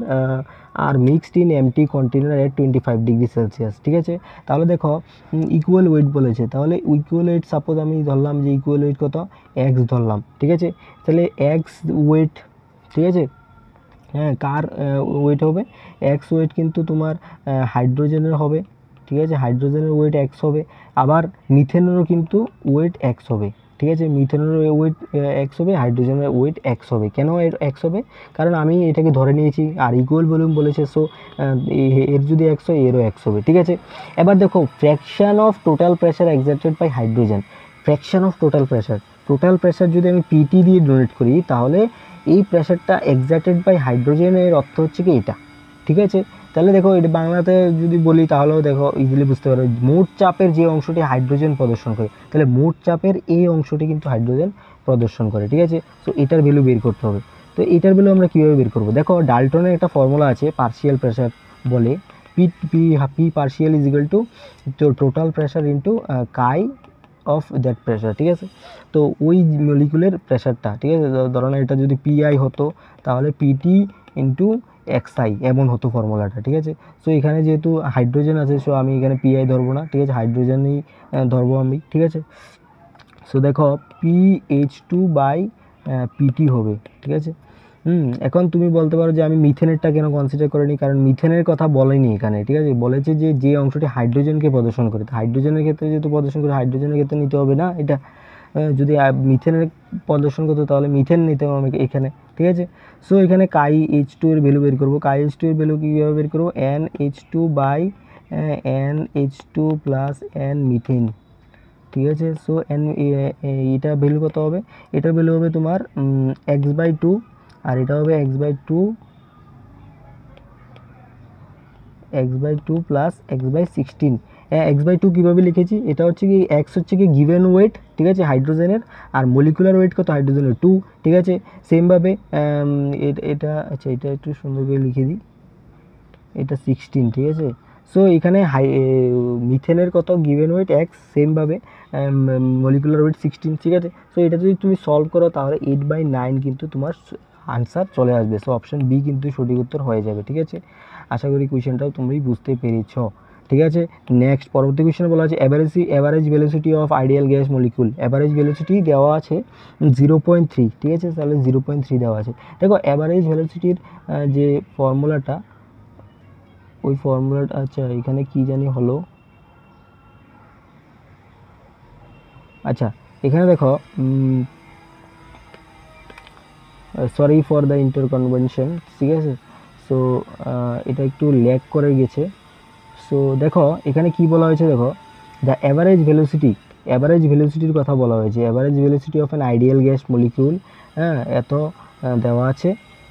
আর mixed in empty container at 25 degree Celsius. ঠিক আছে, তাহলে দেখো ইকুয়াল ওয়েট বলেছে, তাহলে ইকুয়াল ওয়েট সাপোজ আমি ধরলাম যে ইকুয়াল ওয়েট কত এক্স ধরলাম। ঠিক আছে, তাহলে এক্স ওয়েট, ঠিক আছে, হ্যাঁ কার ওয়েট হবে, এক্স ওয়েট কিন্তু তোমার হাইড্রোজেনের হবে। ঠিক আছে, হাইড্রোজেনের ওয়েট এক্স হবে, আবার মিথেনেরও কিন্তু ওয়েট এক্স হবে। ঠিক আছে, মিথেনের ওয়েট এক্স হবে, হাইড্রোজেনের ওয়েট এক্স হবে। কেন এক্স হবে, কারণ আমি এটাকে ধরে নিয়েছি আর ইকুয়াল ভলিউম বলেছে, সো এর যদি এক্স হয় এরও এক্স হবে। ঠিক আছে, এবার দেখো fraction of total pressure exerted by hydrogen. Fraction of total pressure যদি আমি পিটি দিয়ে ডোনেট করি, তাহলে এই প্রেশারটা এক্সার্টেড বাই হাইড্রোজেনের অর্থ হচ্ছে কি এটা। ঠিক আছে, তাহলে দেখো এটা বাংলাতে যদি বলি তাহলেও দেখো ইজিলি বুঝতে পারো, মোট চাপের যে অংশটি হাইড্রোজেন প্রদর্শন করে, তাহলে মোট চাপের এই অংশটি কিন্তু হাইড্রোজেন প্রদর্শন করে। ঠিক আছে, তো এটার ভ্যালু বের করতে হবে। তো এটার ভ্যালু আমরা কীভাবে বের করবো, দেখো ডাল্টনের একটা ফর্মুলা আছে পার্শিয়াল প্রেশার বলে, P partial is equal to total pressure into chi of that pressure. ঠিক আছে, তো ওই মলিকুলের প্রেশারটা, ঠিক আছে, ধরো না এটা যদি পিআই হতো তাহলে পিটি ইন্টু এক্সআই এমন হতো ফর্মুলাটা। ঠিক আছে, সো এখানে যেহেতু হাইড্রোজেন আছে, সো আমি এখানে পিআই ধরবো না। ঠিক আছে, হাইড্রোজেনই ধরবো আমি। ঠিক আছে, সো দেখো PH2 বাই পিটি হবে। ঠিক আছে, এখন তুমি বলতে পারো যে আমি মিথেনেরটা কেন কনসিডার করিনি, কারণ মিথেনের কথা বলেনি এখানে। ঠিক আছে, বলেছে যে যে অংশটি হাইড্রোজেনকে প্রদর্শন করে, হাইড্রোজেনের ক্ষেত্রে যেহেতু প্রদর্শন করে হাইড্রোজেনের ক্ষেত্রে নিতে হবে না এটা। যদি মিথেনের প্রদর্শন করতো তাহলে মিথেন নিতে হবে আমি এখানে। ঠিক আছে, সো এখানে কাই H2 এর ভ্যালু বের করবো। কাই H2 এর ভ্যালু কীভাবে বের করবো, NH2 by NH2 plus N methane. ঠিক আছে, সো এটা ভ্যালু কত হবে, এটার ভ্যালু হবে তোমার x/2, আর এটা হবে x/2 প্লাস x/16। x/2 কীভাবে লিখেছি, এটা হচ্ছে কি এক্স হচ্ছে কি গিভেন ওয়েট, ঠিক আছে, হাইড্রোজেনের, আর মলিকুলার ওয়েট কত হাইড্রোজেনের 2। ঠিক আছে, সেমভাবে এটা আচ্ছা এটা একটু সুন্দর করে লিখে দিই, এটা 16। ঠিক আছে, সো এখানে মিথেনের কত গিভেন ওয়েট এক্স, সেমভাবে মলিকুলার ওয়েট 16। ঠিক আছে, সো এটা যদি তুমি সলভ করো তাহলে 8/9 কিন্তু তোমার আনসার চলে আসবে। সো অপশন বি কিন্তু সঠিক উত্তর হয়ে যাবে। ঠিক আছে, আশা করি কোয়েশ্চেনটাও তুমি বুঝতে পেরেছ। ঠিক আছে, নেক্সট পরবর্তী কোয়েশ্চেনে বলা আছে average velocity of ideal gas molecule. Average velocity দেওয়া আছে 0.3। ঠিক আছে, তাহলে 0.3 দেওয়া আছে। দেখো অ্যাভারেজ ভেলোসিটির যে ফর্মুলাটা, ওই ফর্মুলাটা আচ্ছা এখানে কি জানি হলো, আচ্ছা এখানে দেখো সরি ফর দ্য ইন্টারকনভেনশন। ঠিক আছে, সো এটা একটু ল্যাগ করে গেছে। সো দেখো এখানে কি বলা হয়েছে, দেখো দ্য অ্যাভারেজ ভেলোসিটির কথা বলা হয়েছে, average velocity of an ideal gas molecule. হ্যাঁ, এত দেওয়া আছে।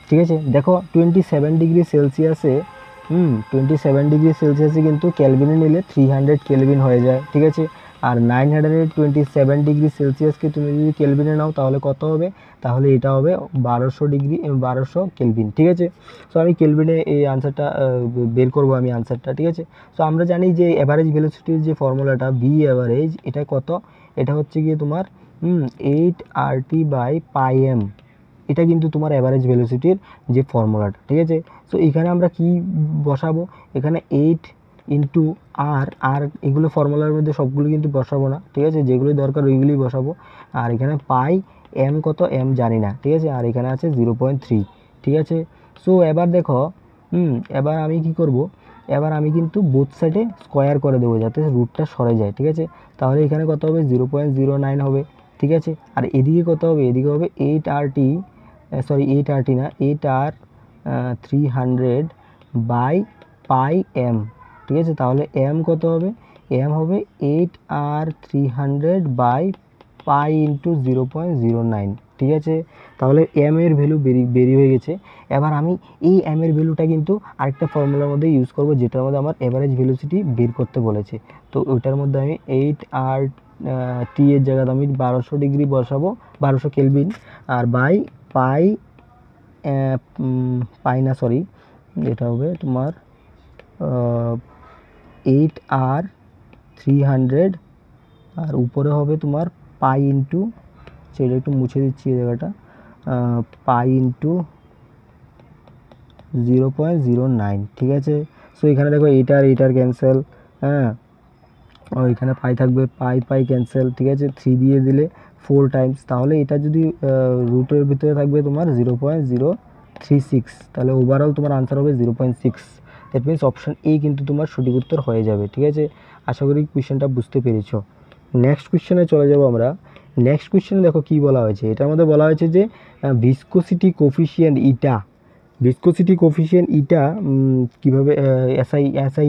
ঠিক আছে, দেখো 27 ডিগ্রি সেলসিয়াসে 27 ডিগ্রি সেলসিয়াসে কিন্তু ক্যালভিনে নিলে 300 কেলভিন হয়ে যায়। ঠিক আছে, আর 927 ডিগ্রি সেলসিয়াসকে তুমি যদি কেলভিনে নাও তাহলে কত হবে, তাহলে এটা হবে 1200 কেলভিন। ঠিক আছে, সো আমি কেলভিনে এই আনসারটা বের করবো আমি আনসারটা। ঠিক আছে, সো আমরা জানি যে অ্যাভারেজ ভেলোসিটির যে ফর্মুলাটা ভি অ্যাভারেজ, এটা কত, এটা হচ্ছে গিয়ে তোমার 8RT/πm। এটা কিন্তু তোমার অ্যাভারেজ ভেলোসিটির যে ফর্মুলাটা। ঠিক আছে, সো এখানে আমরা কি বসাবো, এখানে 8 ইন্টু আর এগুলো ফর্মুলার মধ্যে সবগুলো কিন্তু বসাবো না। ঠিক আছে, যেগুলো দরকার ওইগুলোই বসাবো। আর এখানে পাই এম কত, এম জানি না। ঠিক আছে, আর এখানে আছে 0.3। ঠিক আছে, সো এবার দেখো এবার আমি কি করব, এবার আমি কিন্তু বোথ সাইডে স্কোয়ার করে দেবো যাতে রুটটা সরে যায়। ঠিক আছে, তাহলে এখানে কত হবে 0.09 হবে। ঠিক আছে, আর এদিকে কত হবে, এদিকে হবে 8RT, সরি 8RT না, 8R 300/πm। ঠিক আছে, তাহলে এম কত হবে, এম হবে 8R 300/π ইন্টু 0.09। ঠিক আছে, তাহলে এম এর ভ্যালু বেরিয়ে হয়ে গেছে। এবার আমি এই এম এর ভ্যালুটা কিন্তু আরেকটা ফর্মুলার মধ্যে ইউজ করব, যেটার মধ্যে আমার এভারেজ ভেলোসিটি বের করতে বলেছে। তো ওইটার মধ্যে আমি 8RT এর জায়গায় আমি 1200 ডিগ্রি বসাবো, 1200 কেলভিন, আর বাই পাই না সরি, এটা হবে তোমার 8R300 আর উপরে হবে তোমার পাই ইন্টু, সেটা একটু মুছে দিচ্ছি এই জায়গাটা, পাই ইন্টু 0.09, ঠিক আছে। সো এখানে দেখো এইটার ক্যান্সেল, হ্যাঁ, ও এখানে পাই থাকবে, পাই ক্যান্সেল, ঠিক আছে। 3 দিয়ে দিলে 4 টাইমস, তাহলে এটা যদি রুটের ভিতরে থাকবে তোমার 0.036, তাহলে ওভারঅল তোমার আনসার হবে 0.6। দ্যাট মিনস অপশান এ কিন্তু তোমার সঠিক উত্তর হয়ে যাবে, ঠিক আছে। আশা করি কোয়েশ্চেনটা বুঝতে পেরেছ। নেক্সট কোয়েশ্চেনে চলে যাব আমরা। নেক্সট কোয়েশ্চেনে দেখো কি বলা হয়েছে, এটার মধ্যে বলা হয়েছে যে ভিসকোসিটি কোফিশিয়েন্ট ইটা, ভিসকোসিটি কোফিশিয়েন্ট ইটা কীভাবে এসআই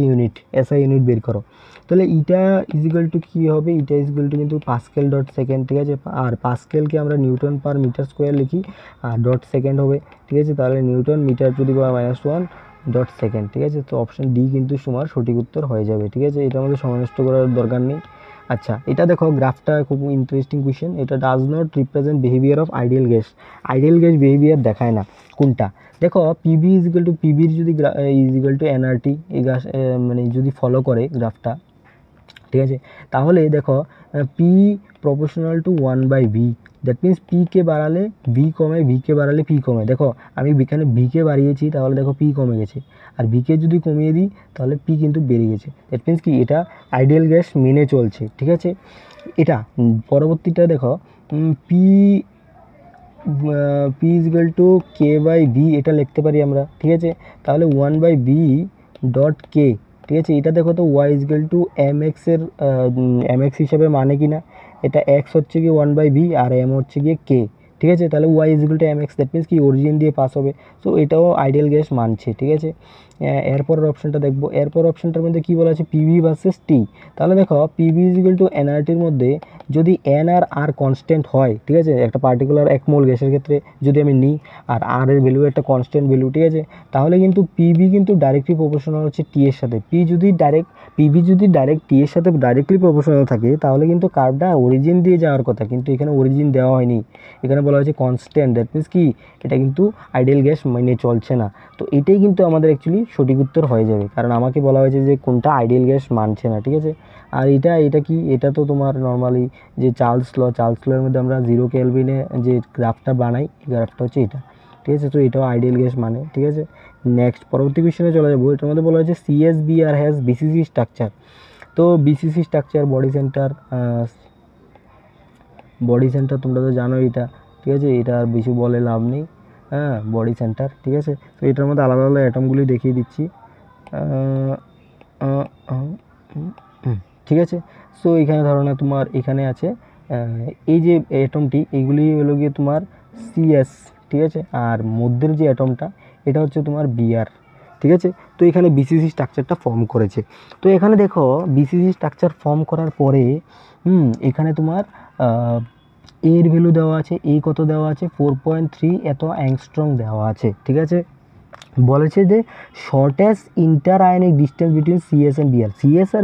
ইউনিট বের করো। তাহলে ইটা ইজিক্যাল টু কী হবে, ইটা ইজিক্যাল টু কিন্তু পাস্কেল ডট সেকেন্ড, ঠিক আছে। আর পাস্কেলকে আমরা নিউটন পার মিটার স্কোয়ার লিখি, আর ডট সেকেন্ড হবে, ঠিক আছে। তাহলে newton metre to the power -1 dot second, ঠিক আছে। তো অপশান ডি কিন্তু তোমার সঠিক উত্তর হয়ে যাবে, ঠিক আছে। এটা আমাদের সময় নষ্ট করার দরকার নেই। আচ্ছা, এটা দেখো গ্রাফটা খুব ইন্টারেস্টিং কোয়েশ্চেন। এটা does not represent behaviour of ideal gas, ideal gas behaviour দেখায় না কোনটা। দেখো পিভি ইজিক্যাল টু পিভির যদি ইজিক্যাল টু এনআরটি এই গ্যাস মানে যদি ফলো করে গ্রাফটা, ঠিক আছে, তাহলে দেখো P proportional to 1/v, that means পিকে বাড়ালে ভি কমে, ভিকে বাড়ালে পি কমে। দেখো আমি এখানে ভিকে বাড়িয়েছি, তাহলে দেখো পি কমে গেছে, আর ভিকে যদি কমিয়ে দিই তাহলে পি কিন্তু বেড়ে গেছে। দ্যাট মিন্স কি এটা আইডিয়াল গ্যাস মেনে চলছে, ঠিক আছে। এটা পরবর্তীটা দেখো P is equal to K by V, এটা লিখতে পারি আমরা, ঠিক আছে। তাহলে 1/v ডট কে, ঠিক আছে। এটা দেখো তো ওয়াই ইজিক্যাল টু এম এক্সের এক্স হিসাবে মানে কি না, এটা এক্স হচ্ছে গিয়ে 1/v আর এম হচ্ছে গিয়ে কে, ঠিক আছে। তাহলে Y is equal to M X, that means কি অরিজিন দিয়ে পাস হবে। সো এটাও আইডিয়াল গ্যাস মানছে, ঠিক আছে। এরপরের অপশানটা দেখবো। এরপর অপশানটার মধ্যে কী বলা আছে, পিভি ভার্সেস টি। তাহলে দেখো পিভি ইজিক্যাল টু এনআরটির মধ্যে যদি এন আর আর কনস্ট্যান্ট হয়, ঠিক আছে, একটা পার্টিকুলার 1 মোল গ্যাসের ক্ষেত্রে যদি আমি নিই, আর আর এর ভ্যালু একটা কনস্ট্যান্ট ভ্যালু, ঠিক আছে, তাহলে কিন্তু পিভি কিন্তু ডাইরেক্টলি প্রপোর্শনাল হচ্ছে টি এর সাথে। পিভি যদি ডাইরেক্ট টি এর সাথে ডাইরেক্টলি প্রপোর্শনাল থাকে, তাহলে কিন্তু কার্ভটা অরিজিন দিয়ে যাওয়ার কথা, কিন্তু এখানে অরিজিন দেওয়া হয়নি, এখানে বলা হয়েছে কনস্ট্যান্ট। দ্যাট মিন্স কি এটা কিন্তু আইডিয়াল গ্যাস মেনে চলছে না। তো এটাই কিন্তু আমাদের অ্যাকচুয়ালি সঠিক উত্তর হয়ে যাবে, কারণ আমাকে বলা হয়েছে যে কোনটা আইডিয়াল গ্যাস মানছে না, ঠিক আছে। আর এটা কি, এটা তো তোমার নর্মালি যে চার্লস লর মধ্যে আমরা 0 কেলভিনে যে গ্রাফটা বানাই, এই গ্রাফটা হচ্ছে এটা, ঠিক আছে। তো এটাও আইডিয়াল গ্যাস মানে, ঠিক আছে। নেক্সট পরবর্তী কোয়েশ্চনে চলে যাবো। এটার মধ্যে বলা হয়েছে সিএসবিআর হ্যাজ বিসিসি স্ট্রাকচার। তো বিসিসি স্ট্রাকচার বডি সেন্টার তোমরা তো জানো এটা, ঠিক আছে, এটা আর বেশি বলে লাভ নেই, হ্যাঁ, বডি সেন্টার, ঠিক আছে। তো এটার মধ্যে আলাদা আলাদা অ্যাটমগুলি দেখিয়ে দিচ্ছি, ঠিক আছে। সো এখানে ধরো না তোমার এখানে আছে এই যে অ্যাটমটি, এইগুলি হলো গিয়ে তোমার সিএস, ঠিক আছে, আর মধ্যের যে অ্যাটমটা এটা হচ্ছে তোমার বিআর, ঠিক আছে। তো এখানে বিসিসি স্ট্রাকচারটা ফর্ম করেছে। তো এখানে দেখো বিসিসি স্ট্রাকচার ফর্ম করার পরে এখানে তোমার এর ভ্যালু দেওয়া আছে, এ কত দেওয়া আছে, 4.3 এত অ্যাংস্ট্রং দেওয়া আছে, ঠিক আছে। বলেছে যে shortage inter ionic distance between Cs and Br, Cs আর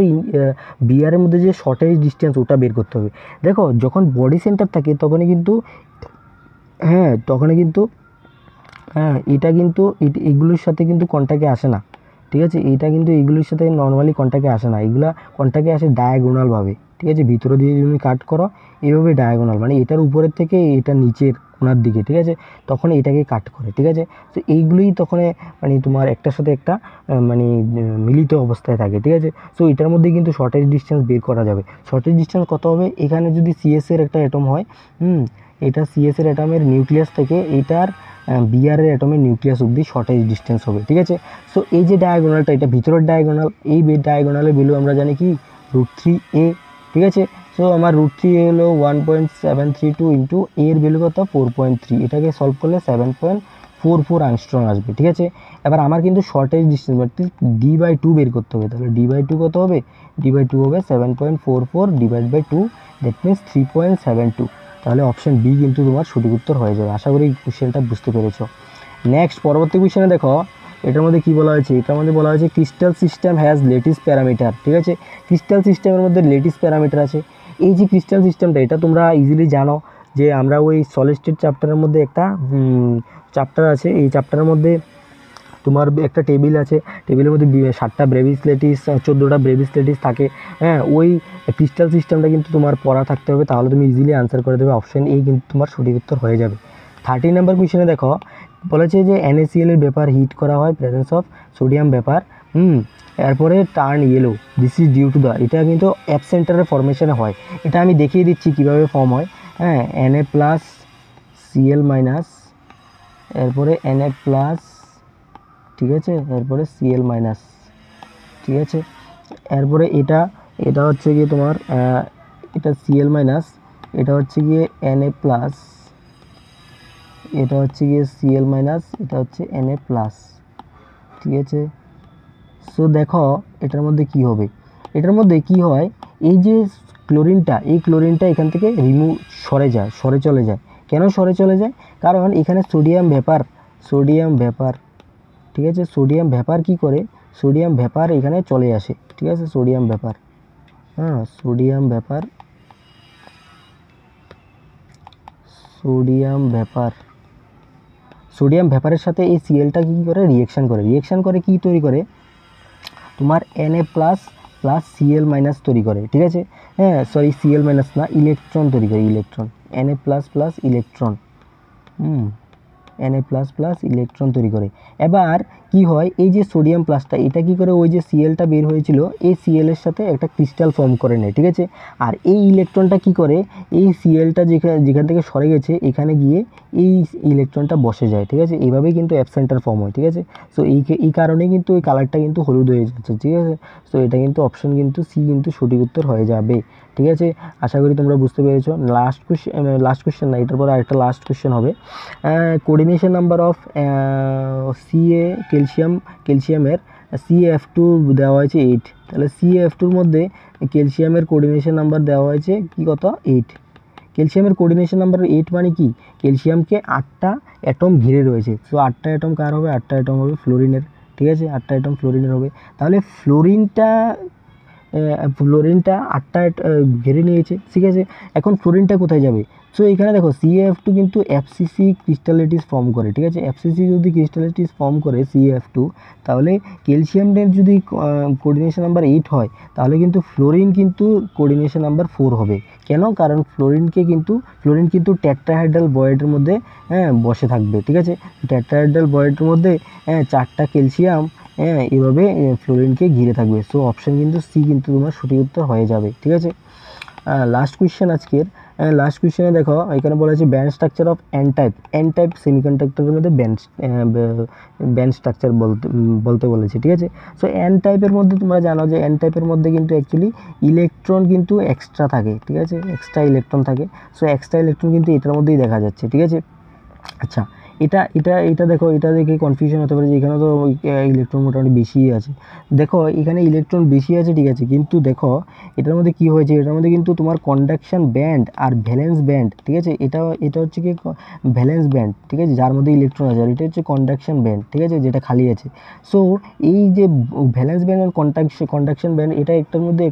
বিআরের মধ্যে যে শর্টেজ ডিস্টেন্স ওটা বের করতে হবে। দেখো যখন বডি সেন্টার থাকে তখনই কিন্তু এটা কিন্তু এগুলোর সাথে কিন্তু কন্ট্যাক্টে আসে না, ঠিক আছে। এটা কিন্তু এইগুলোর সাথে নর্মালি কন্ট্যাক্টে আসে না, এগুলা কন্ট্যাক্টে আসে ডায়াগোনালভাবে, ঠিক আছে। ভিতরে দিয়ে যদি কাট করো এইভাবে ডায়াগোনাল, মানে এটার উপরের থেকে এটা নিচের কোনার দিকে, ঠিক আছে, তখন এটাকে কাট করে, ঠিক আছে। তো এইগুলোই তখন মানে তোমার একটার সাথে একটা মানে মিলিত অবস্থায় থাকে, ঠিক আছে। সো এটার মধ্যে কিন্তু শর্টেজ ডিস্টেন্স বের করা যাবে। শর্টেজ ডিস্টেন্স কত হবে, এখানে যদি সিএসের একটা অ্যাটম হয়, এটা সিএসের অ্যাটমের নিউক্লিয়াস থেকে এটার বিআরের অ্যাটমের নিউক্লিয়াস অবধি শর্টেজ ডিস্টেন্স হবে, ঠিক আছে। সো এই যে ডায়াগোনালটা, এটা ভিতরের ডায়াগোনাল, এই ডায়াগোনালের ভ্যালু আমরা জানি কি √3a, ঠিক আছে। সো আমার √3 হলো 1.732 ইন্টু এর ভ্যালু কত 4.3, এটাকে সলভ করলে 7.44 অ্যাংস্ট্রং আসবে, ঠিক আছে। এবার আমার কিন্তু শর্টেজ ডিস্টেন্স d/2 বের করতে হবে। তাহলে d/2 কত হবে, d/2 হবে 7.44 /2, দ্যাট মিনস 3.72। তাহলে অপশান বি কিন্তু তোমার সঠিক উত্তর হয়ে যাবে। আশা করি কোশ্চেনটা বুঝতে পেরেছো। নেক্সট পরবর্তী কোশ্চেনে দেখো এটার মধ্যে কী বলা হয়েছে, এটার মধ্যে বলা হয়েছে crystal system has lettuce parameter, ঠিক আছে। ক্রিস্টাল সিস্টেমের মধ্যে লেটিস প্যারামিটার আছে। এই যে ক্রিস্টাল সিস্টেমটা, এটা তোমরা ইজিলি জানো যে আমরা ওই সলিড স্টেট চ্যাপ্টারের মধ্যে একটা চ্যাপ্টার আছে, এই চ্যাপ্টারের মধ্যে তোমার একটা টেবিল আছে, টেবিলের মধ্যে 7টা ব্রেভিস ল্যাটিস 14টা ব্রেভিস ল্যাটিস থাকে, হ্যাঁ ওই ক্রিস্টাল সিস্টেমটা কিন্তু তোমার পড়া থাকতে হবে, তাহলে তুমি ইজিলি আনসার করে দেবে। অপশন এ কিন্তু তোমার সঠিক উত্তর হয়ে যাবে। 13 নম্বর কোয়েশ্চেনে দেখো বলেছে যে NaCl এর ব্যাপার হিট করা হয় প্রেজেন্স অফ সোডিয়াম ব্যাপার, এরপরে turn yellow, this is due to the, এটা কিন্তু অ্যাবসেন্টারের ফরমেশনে হয়। এটা আমি দেখিয়ে দিচ্ছি কীভাবে ফর্ম হয়। হ্যাঁ Na+Cl-, এরপরে Na+, ঠিক আছে, এরপরে Cl-, ঠিক আছে, এরপরে এটা হচ্ছে গিয়ে তোমার এটা Cl-, এটা হচ্ছে গিয়ে Na+, এটা হচ্ছে গিয়ে Cl-, এটা হচ্ছে Na+, ঠিক আছে। সো দেখো এটার মধ্যে কি হবে, এটার মধ্যে কি হয়, এই যে ক্লোরিনটা এখান থেকে সরে চলে যায়। কেন সরে চলে যায়? কারণ এখানে সোডিয়াম ভ্যাপার, ঠিক আছে, সোডিয়াম ভ্যাপার কি করে, সোডিয়াম ভ্যাপার এখানে চলে আসে, ঠিক আছে, সোডিয়াম ভ্যাপার সোডিয়াম ভ্যাপারের সাথে এই Clটা কি করে রিঅ্যাকশন করে কি তৈরি করে, তোমার Na+ Cl- তৈরি করে, ঠিক আছে, হ্যাঁ সরি Cl- না, ইলেকট্রন তৈরি করে, Na++ ইলেকট্রন, Na++ ইলেকট্রন তৈরি করে। এবার কি হয়, এই যে সোডিয়াম প্লাসটা এটা কি করে, ওই যে Clটা বের হয়েছিল এই Cl এর সাথে একটা ক্রিস্টাল ফর্ম করে নেয়, ঠিক আছে। আর এই ইলেকট্রনটা কি করে, এই Clটা যেখান থেকে সরে গেছে এখানে গিয়ে এই ইলেকট্রনটা বসে যায়, ঠিক আছে, এইভাবেই কিন্তু অ্যাবসেন্টার ফর্ম হয়, ঠিক আছে। সো এই কারণেই কিন্তু ওই কালারটা কিন্তু হলুদ হয়ে যাচ্ছে, ঠিক আছে। সো এটা কিন্তু অপশন কিন্তু সি কিন্তু সঠিক উত্তর হয়ে যাবে, ঠিক আছে। আশা করি তোমরা বুঝতে পেরেছো। লাস্ট কোশ্চেন না, এটার পরে আরেকটা লাস্ট কোশ্চেন হবে। কোঅর্ডিনেশন নাম্বার অফ ক্যালসিয়ামের CF2 দেওয়া হয়েছে 8, তাহলে CF2-র মধ্যে ক্যালসিয়ামের কোঅর্ডিনেশন নাম্বার দেওয়া হয়েছে কি, কত, 8। ক্যালসিয়ামের কোঅর্ডিনেশন নাম্বার 8 মানে কি, ক্যালসিয়ামকে 8টা অ্যাটম ঘিরে রয়েছে। সো 8টা অ্যাটম কার হবে, 8টা অ্যাটম হবে ফ্লোরিনের, ঠিক আছে, 8টা অ্যাটম ফ্লোরিনের হবে। তাহলে ফ্লোরিনটা 8টা ঘিরে নিয়েছে, ঠিক আছে। এখন ফ্লোরিনটা কোথায় যাবে? সো এখানে দেখো CF2 কিন্তু FCC ক্রিস্টালিটিস ফর্ম করে, ঠিক আছে। FCC যদি ক্রিস্টালিটিস ফর্ম করে CF2, তাহলে ক্যালসিয়ামের যদি কোঅর্ডিনেশন নাম্বার 8 হয়, তাহলে কিন্তু ফ্লোরিন কিন্তু কোঅর্ডিনেশন নাম্বার 4 হবে। কেন? কারণ ফ্লোরিন কিন্তু টেট্রাহাইড্রাল বয়েডের মধ্যে বসে থাকবে, ঠিক আছে। টেট্রাহাইড্রাল বয়েডের মধ্যে 4টা ক্যালসিয়াম এভাবে ফ্লোরিনকে ঘিরে থাকবে। সো অপশন কিন্তু সি কিন্তু তোমার সঠিক উত্তর হয়ে যাবে, ঠিক আছে। লাস্ট কোয়েশ্চেন আজকের, লাস্ট কোয়েশ্চেনে দেখো এখানে বলা হয়েছে band structure of n type সেমিকন্ডাক্টরের মধ্যে ব্যান্ড স্ট্রাকচার বলতে বলেছে, ঠিক আছে। সো এন টাইপের মধ্যে তোমরা জানো যে এন টাইপের মধ্যে কিন্তু অ্যাকচুয়ালি ইলেকট্রন কিন্তু এক্সট্রা থাকে, ঠিক আছে, এক্সট্রা ইলেকট্রন থাকে। সো এক্সট্রা ইলেকট্রন কিন্তু এটার মধ্যেই দেখা যাচ্ছে, ঠিক আছে। আচ্ছা, এটা দেখো, এটা দেখে কনফিউশন হতে পারে যে এখানে তো ইলেকট্রন মোটামুটি বেশি আছে। দেখো এখানে ইলেকট্রন বেশি আছে, ঠিক আছে, কিন্তু দেখো এটার মধ্যে কি হয়েছে, এটার মধ্যে কিন্তু তোমার কন্ডাকশন ব্যান্ড আর ভ্যালেন্স ব্যান্ড, ঠিক আছে, এটা হচ্ছে কি ভ্যালেন্স ব্যান্ড, ঠিক আছে, যার মধ্যে ইলেকট্রন আছে, আর এটা হচ্ছে কন্ডাকশন ব্যান্ড, ঠিক আছে, যেটা খালি আছে। সো এই যে ভ্যালেন্স ব্যান্ড আর কন্ডাকশন ব্যান্ড, এটা একটার মধ্যে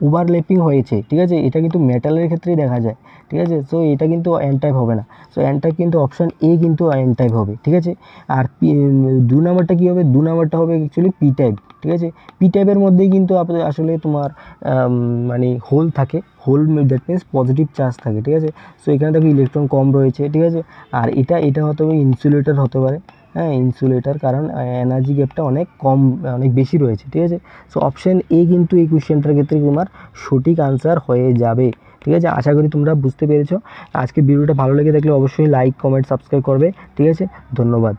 ওভারল্যাপিং হয়েছে, ঠিক আছে, এটা কিন্তু মেটালের ক্ষেত্রেই দেখা যায়, ঠিক আছে। সো এটা কিন্তু এন টাইপ হবে না। সো এন টাইপ কিন্তু অপশন এ কিন্তু এন টাইপ হবে, ঠিক আছে। আর 2 নাম্বারটা কী হবে, 2 নাম্বারটা হবে অ্যাকচুয়ালি পি টাইপ, ঠিক আছে। পি টাইপের মধ্যেই কিন্তু আসলে তোমার মানে হোল থাকে, দ্যাট মিনস পজিটিভ চার্জ থাকে, ঠিক আছে। সো এখানে দেখো ইলেকট্রন কম রয়েছে, ঠিক আছে। আর এটা হতে হবে ইনসুলেটর হতে পারে, ইনসুলেটর, কারণ এনার্জি গ্যাপটা অনেক বেশি রয়েছে, ঠিক আছে। সো অপশন এ কিন্তু এই কোয়েশ্চেনটার ক্ষেত্রে তোমার সঠিক আনসার হয়ে যাবে, ঠিক আছে। আশা করি তোমরা বুঝতে পেরেছো। আজকে ভিডিওটা ভালো লেগে থাকলে অবশ্যই লাইক, কমেন্ট, সাবস্ক্রাইব করবে, ঠিক আছে। ধন্যবাদ।